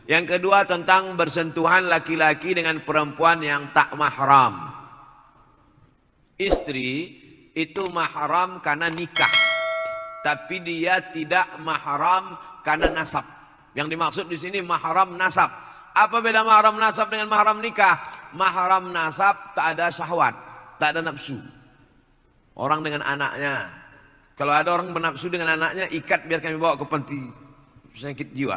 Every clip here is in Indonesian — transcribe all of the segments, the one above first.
Yang kedua tentang bersentuhan laki-laki dengan perempuan yang tak mahram. Istri itu mahram karena nikah, tapi dia tidak mahram karena nasab. Yang dimaksud di sini mahram nasab. Apa beda mahram nasab dengan mahram nikah? Mahram nasab tak ada syahwat, tak ada nafsu. Orang dengan anaknya, kalau ada orang bernafsu dengan anaknya, ikat biar kami bawa ke panti sakit jiwa.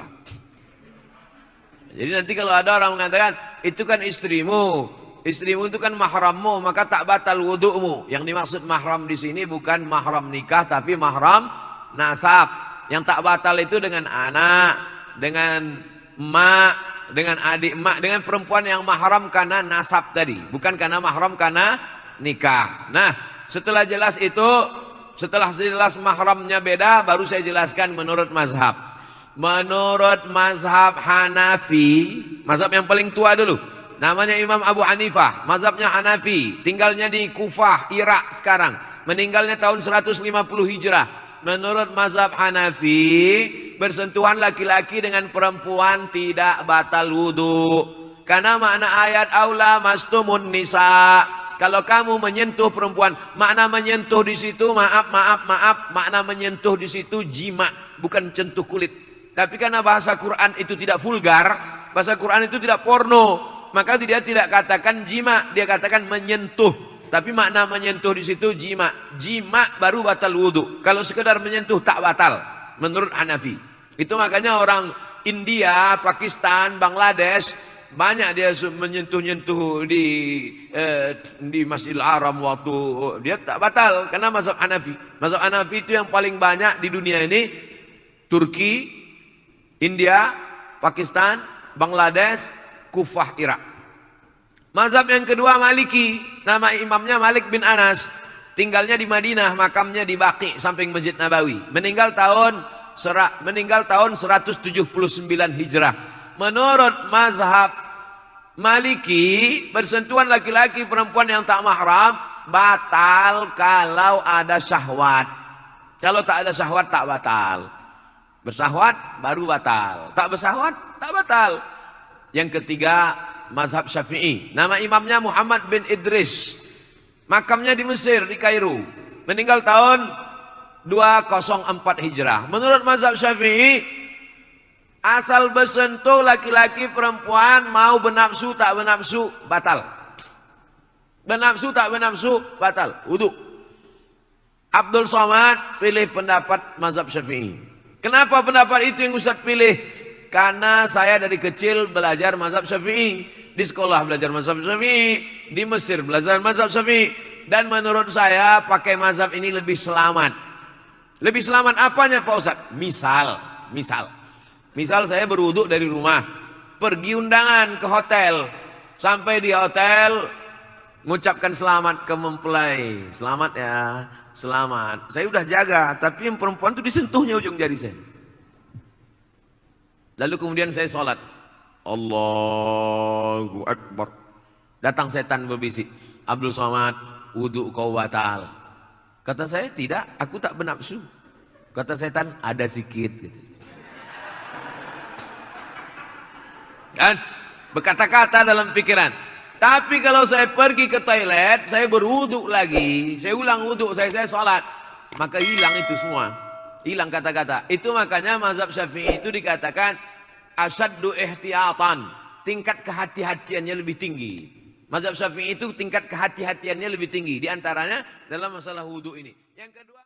Jadi nanti kalau ada orang mengatakan itu kan istrimu, istrimu itu kan mahrammu, maka tak batal wudu'mu. Yang dimaksud mahram di sini bukan mahram nikah, tapi mahram nasab. Yang tak batal itu dengan anak, dengan emak, dengan adik emak, dengan perempuan yang mahram karena nasab tadi, bukan karena mahram karena nikah. Nah, setelah jelas itu, setelah jelas mahramnya beda, baru saya jelaskan menurut mazhab. Menurut mazhab Hanafi, mazhab yang paling tua dulu, namanya Imam Abu Hanifah, mazhabnya Hanafi, tinggalnya di Kufah, Irak sekarang, meninggalnya tahun 150 Hijrah. Menurut mazhab Hanafi, bersentuhan laki-laki dengan perempuan tidak batal wudu, karena makna ayat aula mastumun nisa. Kalau kamu menyentuh perempuan, makna menyentuh di situ, maaf, makna menyentuh di situ jima, bukan sentuh kulit. Tapi karena bahasa Quran itu tidak vulgar, bahasa Quran itu tidak porno, maka dia tidak katakan jima, dia katakan menyentuh. Tapi makna menyentuh di situ jima. Jima baru batal wudu. Kalau sekedar menyentuh tak batal menurut Hanafi. Itu makanya orang India, Pakistan, Bangladesh banyak dia menyentuh-nyentuh di Masjidil Haram waktu dia tak batal karena mazhab Hanafi. Mazhab Hanafi itu yang paling banyak di dunia ini, Turki, India, Pakistan, Bangladesh, Kufah, Irak. Mazhab yang kedua Maliki, nama imamnya Malik bin Anas, tinggalnya di Madinah, makamnya di Baqi samping Masjid Nabawi. Meninggal tahun 179 Hijrah. Menurut mazhab Maliki, bersentuhan laki-laki perempuan yang tak mahram batal kalau ada syahwat. Kalau tak ada syahwat tak batal. Bersahwat baru batal, tak bersahwat tak batal. Yang ketiga mazhab Syafi'i, nama imamnya Muhammad bin Idris, makamnya di Mesir, di Kairo, meninggal tahun 204 Hijrah. Menurut mazhab Syafi'i, asal bersentuh laki-laki perempuan, mau bernafsu tak bernafsu batal, bernafsu tak bernafsu batal wudu. Abdul Somad pilih pendapat mazhab Syafi'i. Kenapa pendapat itu yang Ustaz pilih? Karena saya dari kecil belajar mazhab Syafi'i, di sekolah belajar mazhab Syafi'i, di Mesir belajar mazhab Syafi'i, dan menurut saya pakai mazhab ini lebih selamat. Lebih selamat apanya Pak Ustaz? Misal saya berwudu dari rumah, pergi undangan ke hotel, sampai di hotel mengucapkan selamat ke mempelai, selamat ya, selamat. Saya udah jaga, tapi yang perempuan itu disentuhnya ujung jari saya. Lalu kemudian saya sholat, Allahu Akbar. Datang setan berbisik, Abdul Somad, wudu kau batal. Kata saya, tidak, aku tak bernafsu. Kata setan, ada sikit gitu. Kan berkata-kata dalam pikiran. Tapi kalau saya pergi ke toilet, saya berwudu lagi, saya ulang wudu, saya sholat, maka hilang itu semua, hilang kata-kata. Itu makanya mazhab Syafi'i itu dikatakan asyaddu ihtiyatan, tingkat kehati-hatiannya lebih tinggi. Mazhab Syafi'i itu tingkat kehati-hatiannya lebih tinggi, diantaranya dalam masalah wudu ini. Yang kedua.